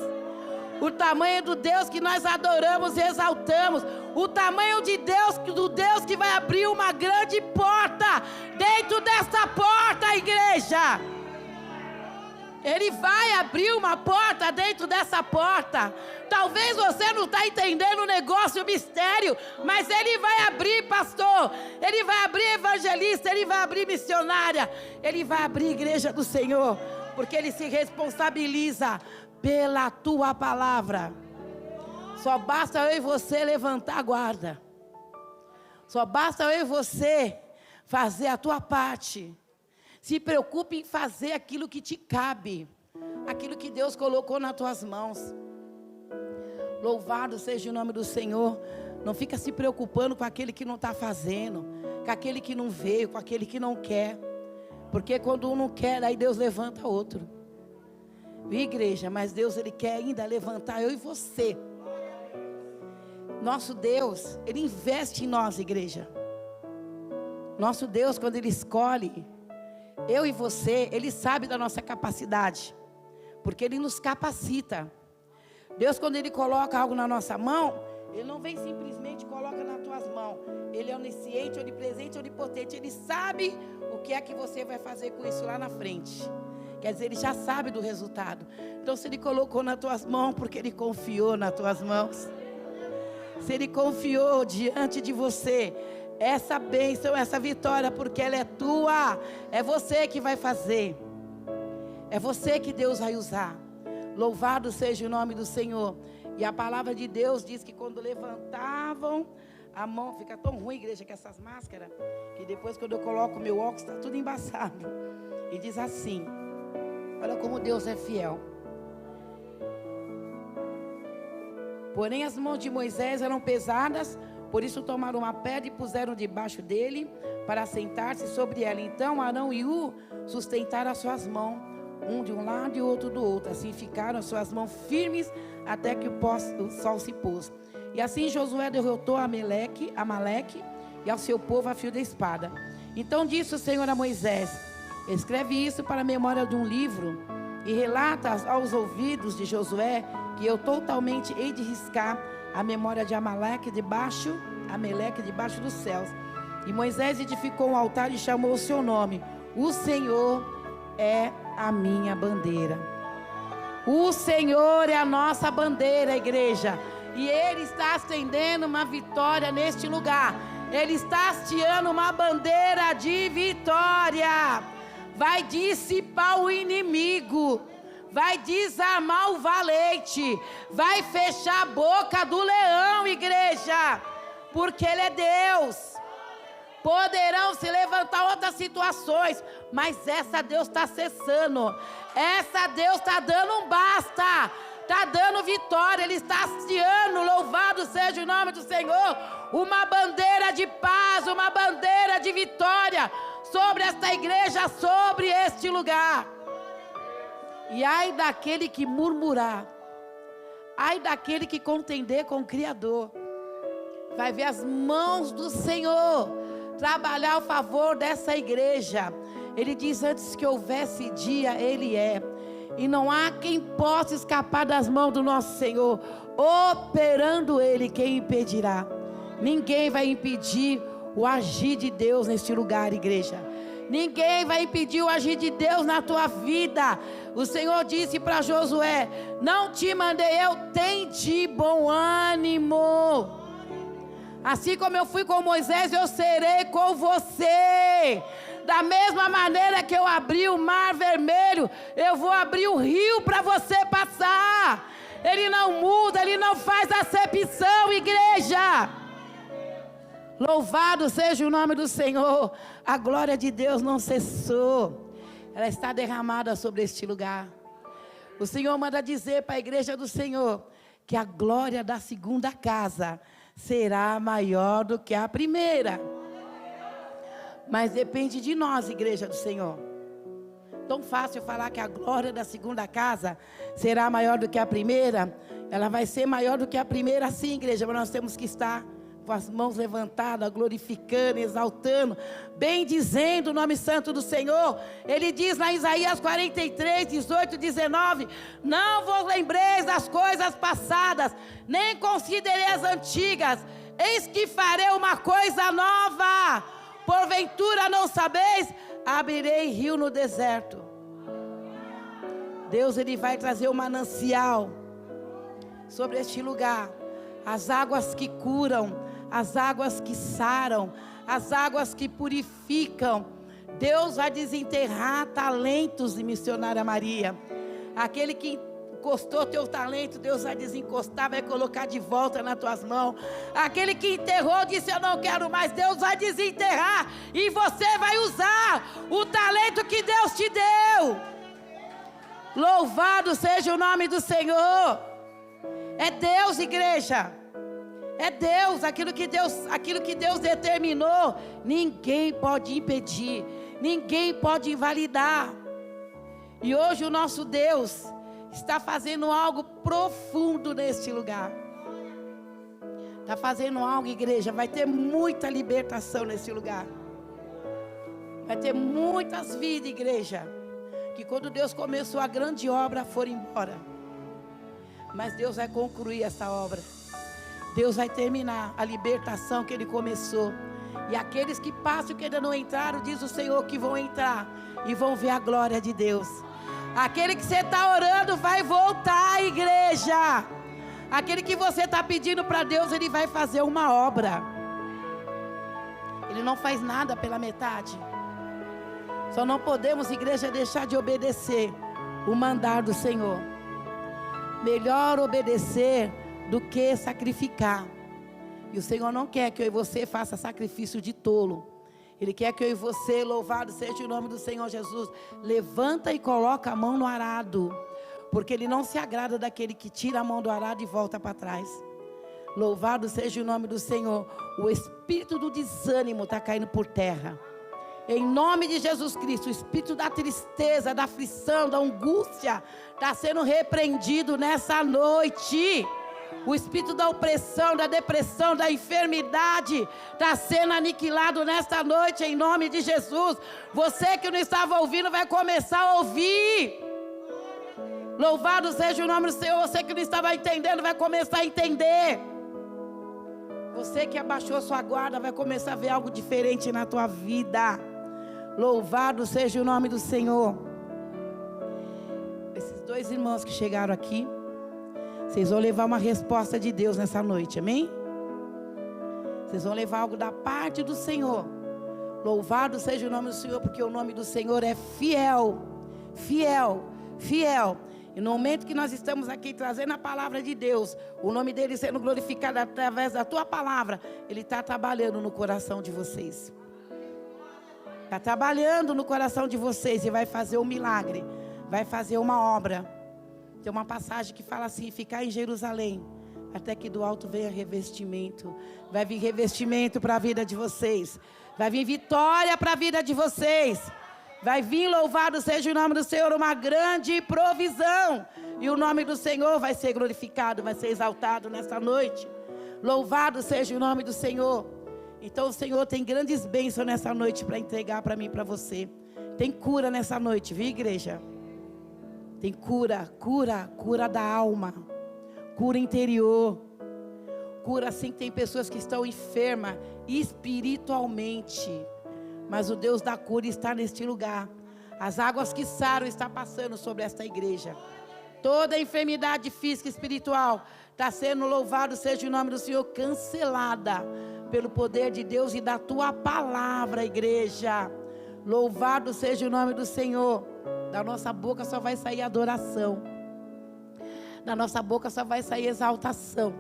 O tamanho do Deus que nós adoramos e exaltamos. O tamanho de Deus, do Deus que vai abrir uma grande porta. Dentro desta porta, igreja. Ele vai abrir uma porta dentro dessa porta. Talvez você não está entendendo o negócio, o mistério, mas Ele vai abrir, pastor. Ele vai abrir evangelista, Ele vai abrir missionária. Ele vai abrir igreja do Senhor, porque Ele se responsabiliza pela tua palavra. Só basta eu e você levantar a guarda. Só basta eu e você fazer a tua parte. Se preocupe em fazer aquilo que te cabe, aquilo que Deus colocou nas tuas mãos. Louvado seja o nome do Senhor. Não fica se preocupando com aquele que não está fazendo, com aquele que não veio, com aquele que não quer. Porque quando um não quer, aí Deus levanta outro. Viu, igreja? Mas Deus, Ele quer ainda levantar eu e você. Nosso Deus, Ele investe em nós, igreja. Nosso Deus, quando Ele escolhe eu e você, Ele sabe da nossa capacidade, porque Ele nos capacita. Deus, quando Ele coloca algo na nossa mão, Ele não vem simplesmente coloca nas tuas mãos. Ele é onisciente, onipresente, onipotente. Ele sabe o que é que você vai fazer com isso lá na frente. Quer dizer, Ele já sabe do resultado. Então, se Ele colocou nas tuas mãos, porque Ele confiou nas tuas mãos. Se Ele confiou diante de você essa bênção, essa vitória, porque ela é tua, é você que vai fazer. É você que Deus vai usar. Louvado seja o nome do Senhor. E a palavra de Deus diz que quando levantavam a mão, fica tão ruim, igreja, com essas máscaras, que depois quando eu coloco meu óculos, está tudo embaçado. E diz assim, olha como Deus é fiel. Porém as mãos de Moisés eram pesadas, por isso tomaram uma pedra e puseram debaixo dele, para sentar-se sobre ela. Então Arão e Ur sustentaram as suas mãos, um de um lado e outro do outro. Assim ficaram as suas mãos firmes, até que o sol se pôs. E assim Josué derrotou Amaleque e ao seu povo a fio da espada. Então disse o Senhor a Moisés: escreve isso para a memória de um livro e relata aos ouvidos de Josué que eu totalmente hei de riscar a memória de Amaleque debaixo dos céus. E Moisés edificou um altar e chamou o seu nome. O Senhor é a minha bandeira. O Senhor é a nossa bandeira, igreja. E Ele está estendendo uma vitória neste lugar. Ele está hasteando uma bandeira de vitória. Vai dissipar o inimigo. Vai desarmar o valente. Vai fechar a boca do leão, igreja. Porque Ele é Deus. Poderão se levantar outras situações, mas essa Deus está cessando. Essa Deus está dando um basta. Está dando vitória, Ele está hasteando, louvado seja o nome do Senhor, uma bandeira de paz, uma bandeira de vitória sobre esta igreja, sobre este lugar. E ai daquele que murmurar, ai daquele que contender com o Criador, vai ver as mãos do Senhor trabalhar a favor dessa igreja. Ele diz: antes que houvesse dia, Ele é. E não há quem possa escapar das mãos do nosso Senhor. Operando Ele, quem impedirá? Ninguém vai impedir o agir de Deus neste lugar, igreja. Ninguém vai impedir o agir de Deus na tua vida. O Senhor disse para Josué: não te mandei eu, tem de bom ânimo. Assim como eu fui com Moisés, eu serei com você. Da mesma maneira que eu abri o mar vermelho, eu vou abrir o rio para você passar. Ele não muda, Ele não faz acepção, igreja. Louvado seja o nome do Senhor. A glória de Deus não cessou. Ela está derramada sobre este lugar. O Senhor manda dizer para a igreja do Senhor que a glória da segunda casa será maior do que a primeira. Mas depende de nós, igreja do Senhor. Tão fácil falar que a glória da segunda casa será maior do que a primeira. Ela vai ser maior do que a primeira, sim, igreja. Mas nós temos que estar com as mãos levantadas, glorificando, exaltando, bendizendo o nome santo do Senhor. Ele diz lá em Isaías 43, 18, 19: não vos lembreis das coisas passadas, nem considerei as antigas. Eis que farei uma coisa nova. Porventura não sabeis? Abrirei rio no deserto. Deus, Ele vai trazer um manancial sobre este lugar. As águas que curam, as águas que saram, as águas que purificam. Deus vai desenterrar talentos de missionária Maria. Aquele que encostou teu talento, Deus vai desencostar, vai colocar de volta nas tuas mãos. Aquele que enterrou, disse: eu não quero mais, Deus vai desenterrar. E você vai usar o talento que Deus te deu. Louvado seja o nome do Senhor. É Deus, igreja. É Deus, aquilo que Deus determinou, ninguém pode impedir, ninguém pode invalidar. E hoje o nosso Deus está fazendo algo profundo neste lugar. Está fazendo algo, igreja. Vai ter muita libertação nesse lugar. Vai ter muitas vidas, igreja, que quando Deus começou a grande obra foram embora. Mas Deus vai concluir essa obra. Deus vai terminar a libertação que Ele começou. E aqueles que passam e que ainda não entraram, diz o Senhor que vão entrar e vão ver a glória de Deus. Aquele que você está orando vai voltar, igreja. Aquele que você está pedindo para Deus, Ele vai fazer uma obra. Ele não faz nada pela metade. Só não podemos, igreja, deixar de obedecer o mandar do Senhor. Melhor obedecer do que sacrificar. E o Senhor não quer que eu e você faça sacrifício de tolo. Ele quer que eu e você, louvado seja o nome do Senhor Jesus, levanta e coloca a mão no arado. Porque Ele não se agrada daquele que tira a mão do arado e volta para trás. Louvado seja o nome do Senhor. O espírito do desânimo está caindo por terra. Em nome de Jesus Cristo, o espírito da tristeza, da aflição, da angústia está sendo repreendido nessa noite. O espírito da opressão, da depressão, da enfermidade está sendo aniquilado nesta noite em nome de Jesus. Você que não estava ouvindo vai começar a ouvir. Louvado seja o nome do Senhor. Você que não estava entendendo vai começar a entender. Você que abaixou sua guarda vai começar a ver algo diferente na tua vida. Louvado seja o nome do Senhor. Esses dois irmãos que chegaram aqui, vocês vão levar uma resposta de Deus nessa noite, amém? Vocês vão levar algo da parte do Senhor. Louvado seja o nome do Senhor, porque o nome do Senhor é fiel, fiel, fiel. E no momento que nós estamos aqui trazendo a palavra de Deus, o nome dele sendo glorificado através da tua palavra, ele está trabalhando no coração de vocês. Está trabalhando no coração de vocês e vai fazer um milagre, vai fazer uma obra. Tem uma passagem que fala assim: ficar em Jerusalém, até que do alto venha revestimento. Vai vir revestimento para a vida de vocês. Vai vir vitória para a vida de vocês. Vai vir, louvado seja o nome do Senhor, uma grande provisão. E o nome do Senhor vai ser glorificado, vai ser exaltado nesta noite. Louvado seja o nome do Senhor. Então o Senhor tem grandes bênçãos nessa noite para entregar para mim e para você. Tem cura nessa noite, viu, igreja? Tem cura, cura, cura da alma, cura interior, cura assim. Tem pessoas que estão enfermas espiritualmente, mas o Deus da cura está neste lugar. As águas que saram estão passando sobre esta igreja. Toda enfermidade física e espiritual está sendo, louvado seja o nome do Senhor, cancelada pelo poder de Deus e da tua palavra, igreja. Louvado seja o nome do Senhor. Da nossa boca só vai sair adoração. Da nossa boca só vai sair exaltação.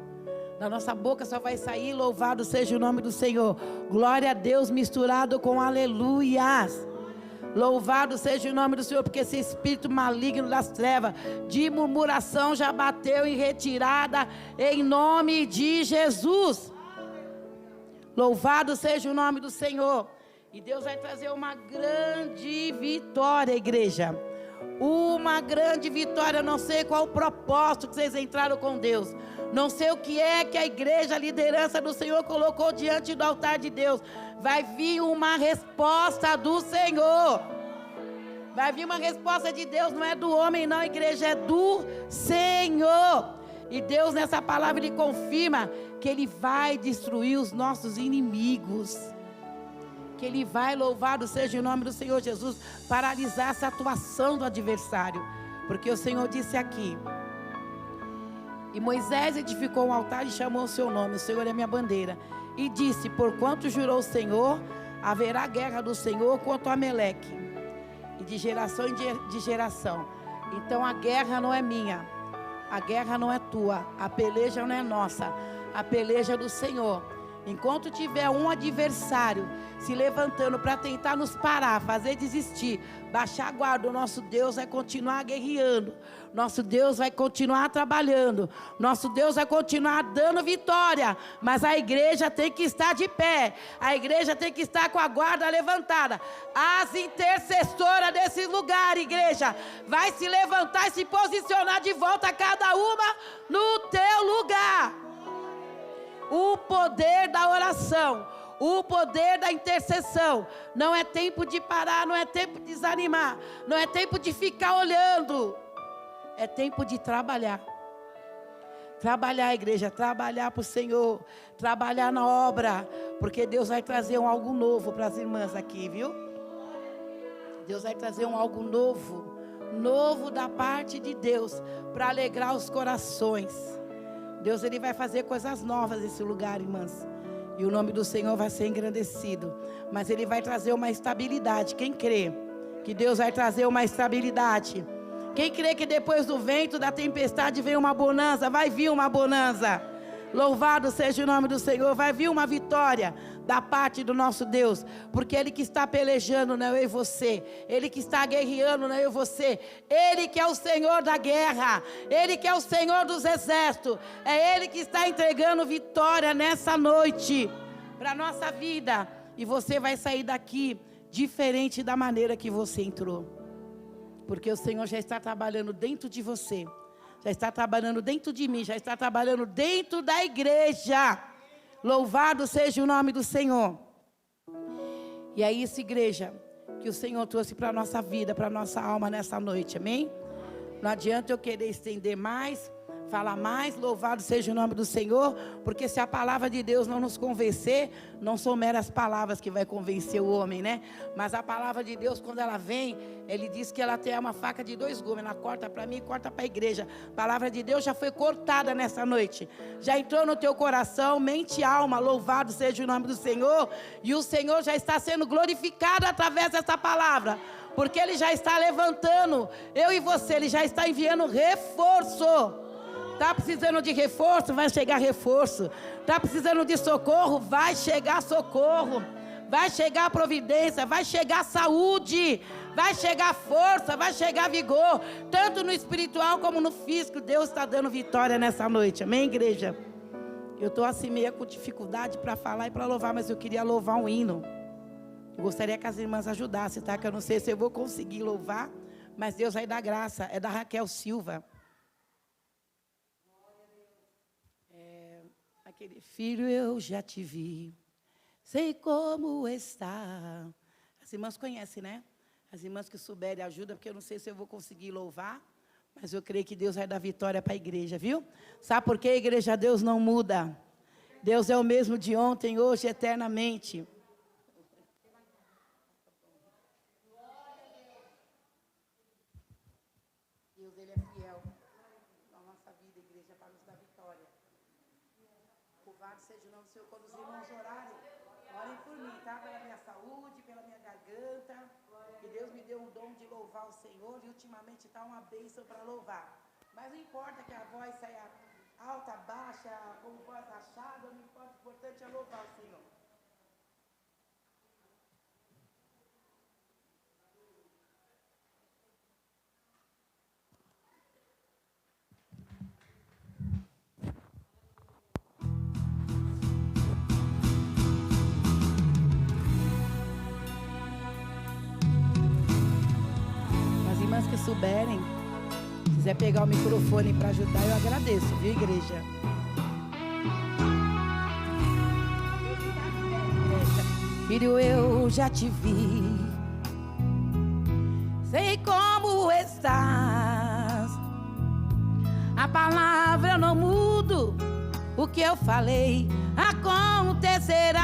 Da nossa boca só vai sair, louvado seja o nome do Senhor. Glória a Deus misturado com aleluias. Louvado seja o nome do Senhor, porque esse espírito maligno das trevas, de murmuração, já bateu em retirada, em nome de Jesus. Louvado seja o nome do Senhor. E Deus vai trazer uma grande vitória, igreja. Uma grande vitória. Eu não sei qual o propósito que vocês entraram com Deus. Não sei o que é que a igreja, a liderança do Senhor colocou diante do altar de Deus. Vai vir uma resposta do Senhor. Vai vir uma resposta de Deus. Não é do homem não, igreja. É do Senhor. E Deus nessa palavra Ele confirma que Ele vai destruir os nossos inimigos. Que Ele vai, louvado seja o nome do Senhor Jesus, paralisar essa atuação do adversário. Porque o Senhor disse aqui: e Moisés edificou um altar e chamou o seu nome, o Senhor é minha bandeira. E disse: porquanto jurou o Senhor, haverá guerra do Senhor contra Ameleque, e de geração em de geração. Então a guerra não é minha, a guerra não é tua, a peleja não é nossa, a peleja é do Senhor. Enquanto tiver um adversário se levantando para tentar nos parar, fazer desistir, baixar a guarda, o nosso Deus vai continuar guerreando, nosso Deus vai continuar trabalhando, nosso Deus vai continuar dando vitória, mas a igreja tem que estar de pé, a igreja tem que estar com a guarda levantada. As intercessoras desse lugar, igreja, vai se levantar e se posicionar de volta, cada uma no teu lugar. O poder da oração, o poder da intercessão. Não é tempo de parar, não é tempo de desanimar, não é tempo de ficar olhando. É tempo de trabalhar. Trabalhar, igreja, trabalhar para o Senhor, trabalhar na obra, porque Deus vai trazer algo novo para as irmãs aqui, viu? Deus vai trazer algo novo, novo da parte de Deus, para alegrar os corações. Deus, Ele vai fazer coisas novas nesse lugar, irmãs. E o nome do Senhor vai ser engrandecido. Mas Ele vai trazer uma estabilidade. Quem crê que Deus vai trazer uma estabilidade? Quem crê que depois do vento, da tempestade, vem uma bonança? Vai vir uma bonança. Louvado seja o nome do Senhor. Vai vir uma vitória da parte do nosso Deus, porque Ele que está pelejando, não é eu e você. Ele que está guerreando, não é eu e você. Ele que é o Senhor da guerra. Ele que é o Senhor dos exércitos. É Ele que está entregando vitória nessa noite para a nossa vida. E você vai sair daqui diferente da maneira que você entrou, porque o Senhor já está trabalhando dentro de você, já está trabalhando dentro de mim, já está trabalhando dentro da igreja. Louvado seja o nome do Senhor. E é isso, igreja, que o Senhor trouxe para a nossa vida, para a nossa alma nessa noite, amém? Não adianta eu querer estender mais, falar mais. Louvado seja o nome do Senhor, porque se a palavra de Deus não nos convencer, não são meras palavras que vai convencer o homem, né? Mas a palavra de Deus, quando ela vem, Ele diz que ela tem uma faca de 2 gumes, ela corta para mim e corta para a igreja. A palavra de Deus já foi cortada nessa noite, já entrou no teu coração, mente e alma. Louvado seja o nome do Senhor. E o Senhor já está sendo glorificado através dessa palavra, porque Ele já está levantando eu e você, Ele já está enviando reforço. Está precisando de reforço? Vai chegar reforço. Está precisando de socorro? Vai chegar socorro. Vai chegar providência, vai chegar saúde, vai chegar força, vai chegar vigor, tanto no espiritual como no físico. Deus está dando vitória nessa noite, amém, igreja? Eu estou assim meio com dificuldade para falar e para louvar, mas eu queria louvar um hino. Eu gostaria que as irmãs ajudassem, tá? Que eu não sei se eu vou conseguir louvar, mas Deus vai dar graça. É da Raquel Silva. Aquele filho, eu já te vi, sei como está. As irmãs conhecem, né? As irmãs que souberem, ajuda, porque eu não sei se eu vou conseguir louvar, mas eu creio que Deus vai dar vitória para a igreja, viu? Sabe por quê, igreja? Deus não muda. Deus é o mesmo de ontem, hoje, eternamente. Deus, Ele é fiel na nossa vida, igreja, para nos dar vitória. Louvado seja o nome do Senhor. Quando os irmãos orarem, orem por mim, tá? Pela minha saúde, pela minha garganta. Que Deus me deu um dom de louvar o Senhor. E ultimamente está uma bênção para louvar. Mas não importa que a voz saia alta, baixa, como voz rachada, não importa. O importante é louvar o Senhor. Que souberem, se quiser pegar o microfone para ajudar, eu agradeço, viu, igreja? Filho, eu já te vi, sei como estás. A palavra eu não mudo, o que eu falei acontecerá.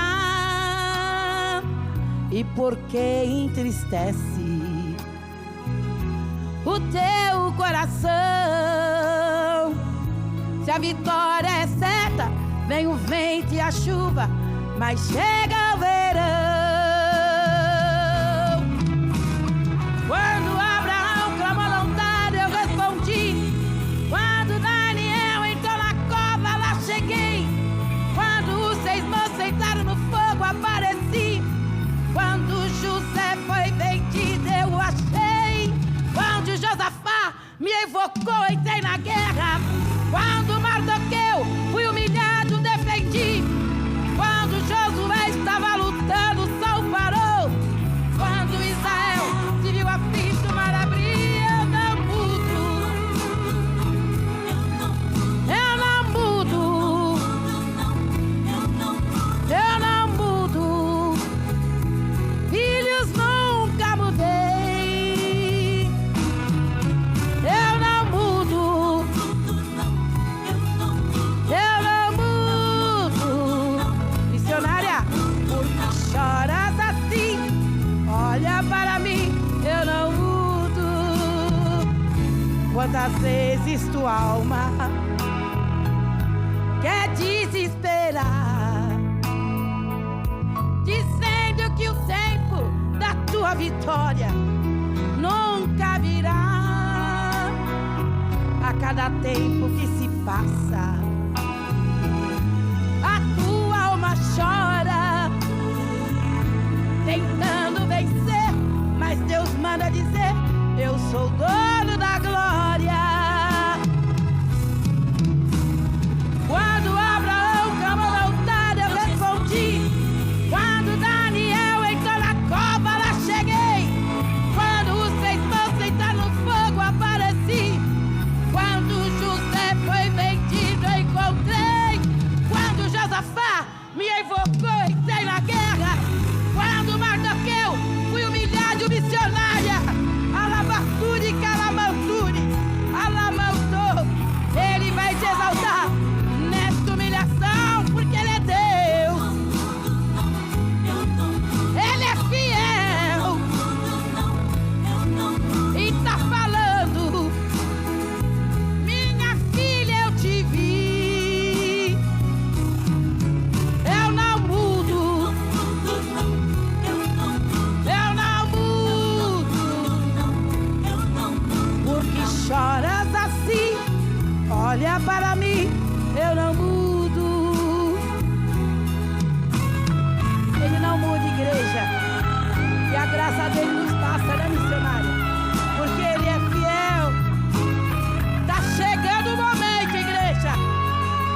E por que entristece o teu coração? Se a vitória é certa, vem o vento e a chuva, mas chega o verão. Quando Abraão clamou não tarde, eu respondi. Quando Daniel entrou na cova, lá cheguei. Quando os 6 moços entraram no fogo, apareci. Quando José foi vendido, eu achei. Quando Josafá me evocou, entrei na guerra. Quando Mardoqueu fui humilhado, defendi. Quando Josué estava lutando, o sol parou. Quando Israel se viu aflito, o mar abriu. Eu não mudo. Eu não mudo. Eu não mudo. Filhos, nunca mudei. Eu não mudo. Eu não mudo. Missionária, por que choras assim? Olha para mim, eu não mudo. Quantas vezes tua alma quer desesperar, dizendo que o tempo da tua vitória nunca virá. cada tempo que se passa, a tua alma chora, tentando vencer, mas Deus manda dizer: eu sou dono da glória. Quando Abraão clamou no altar, eu respondi. Quando Daniel entrou na cova, lá cheguei. Quando os 3 irmãos entraram no fogo, apareci. Quando José foi vendido, eu encontrei. Quando Josafá me invocou, entrei na guerra. Quando Mardoqueu fui humilhado, missionária. Alabaturi, calamanturi, alamantou. Ele vai te exaltar nesta humilhação, porque Ele é Deus. Ele é fiel. E tá falando: minha filha, eu te vi. Eu não mudo. Eu não mudo. Porque choras assim, olha para mim, eu não mudo. Ele não muda, igreja. E a graça dele nos passa, né, missionária? Porque Ele é fiel. Tá chegando o momento, igreja,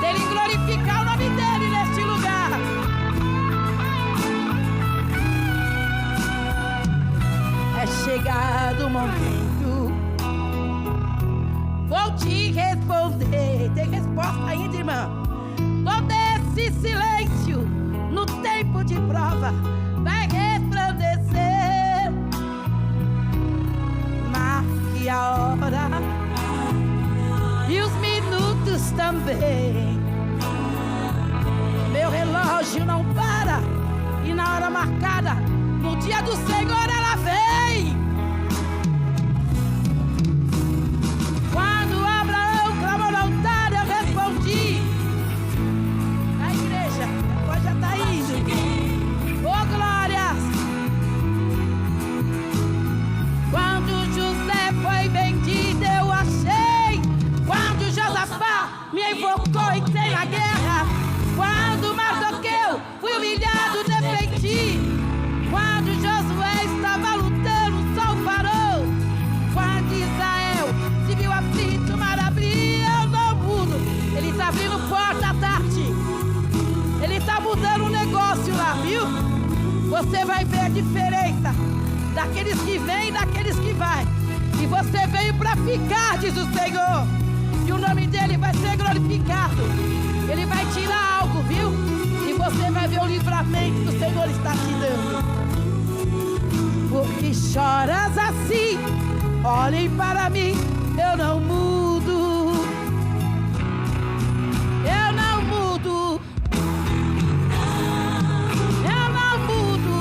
dele glorificar o nome dele neste lugar. É chegado o momento. Vou te responder. Tem resposta ainda, irmã? Todo esse silêncio no tempo de prova vai resplandecer. Marque a hora e os minutos também. Meu relógio não para, e na hora marcada, no dia do Senhor, ela vem. Quando Abraão clamou no altar, eu respondi. A igreja, depois já está indo. Oh, glórias! Quando José foi vendido, eu achei. Quando Josafá me invocou, entrei na guerra. Quando Mardoqueu fui humilhado, defendi. Quando Josué estava lutando, o sol parou. Quando Israel se viu aflito, o mar abriu, eu não mudo. Ele está abrindo porta à tarde. Ele está mudando um negócio lá, viu? Você vai ver a diferença daqueles que vêm e daqueles que vai. E você veio para ficar, diz o Senhor. E o nome dele vai ser glorificado. Ele vai tirar algo, viu? E você vai ver o livramento que o Senhor está te dando. Porque choras assim, olhem para mim, eu não mudo. Eu não mudo. Eu não mudo.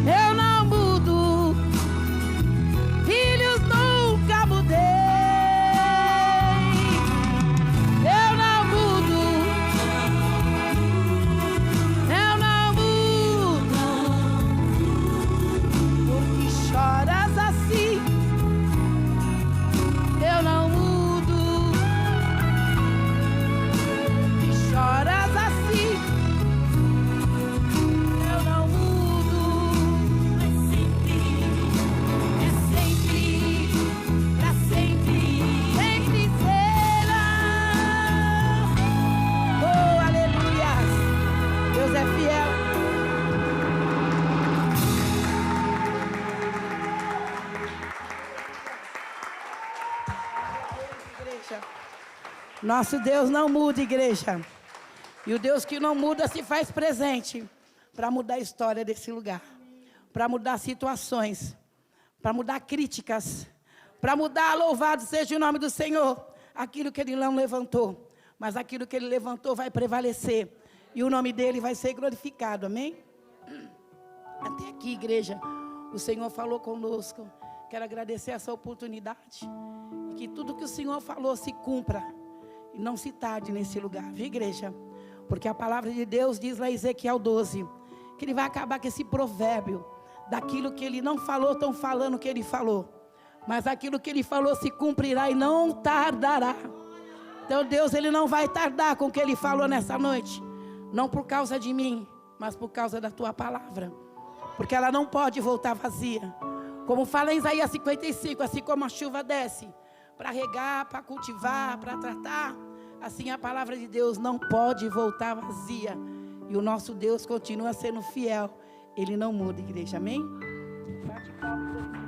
Eu não mudo. Filhos, nunca mudei. Eu não mudo. Eu não mudo. Porque choras assim, eu não mudo. Porque choras assim, eu não mudo. É sempre, pra sempre, sempre será. Oh, aleluia! Deus é fiel. Igreja. Nosso Deus não muda, igreja. E o Deus que não muda se faz presente para mudar a história desse lugar, para mudar situações, para mudar críticas, para mudar, louvado seja o nome do Senhor, aquilo que Ele não levantou, mas aquilo que Ele levantou vai prevalecer, e o nome dEle vai ser glorificado, amém? Até aqui, igreja, o Senhor falou conosco. Quero agradecer essa oportunidade, e que tudo que o Senhor falou se cumpra, e não se tarde nesse lugar, viu, igreja? Porque a palavra de Deus diz lá em Ezequiel 12, que Ele vai acabar com esse provérbio, daquilo que Ele não falou, estão falando que Ele falou. mas aquilo que Ele falou se cumprirá e não tardará. Então Deus, Ele não vai tardar com o que Ele falou nessa noite, não por causa de mim, mas por causa da Tua palavra, porque ela não pode voltar vazia. Como fala em Isaías 55, assim como a chuva desce para regar, para cultivar, para tratar, assim a palavra de Deus não pode voltar vazia. E o nosso Deus continua sendo fiel. Ele não muda, igreja, amém? Bate palmas.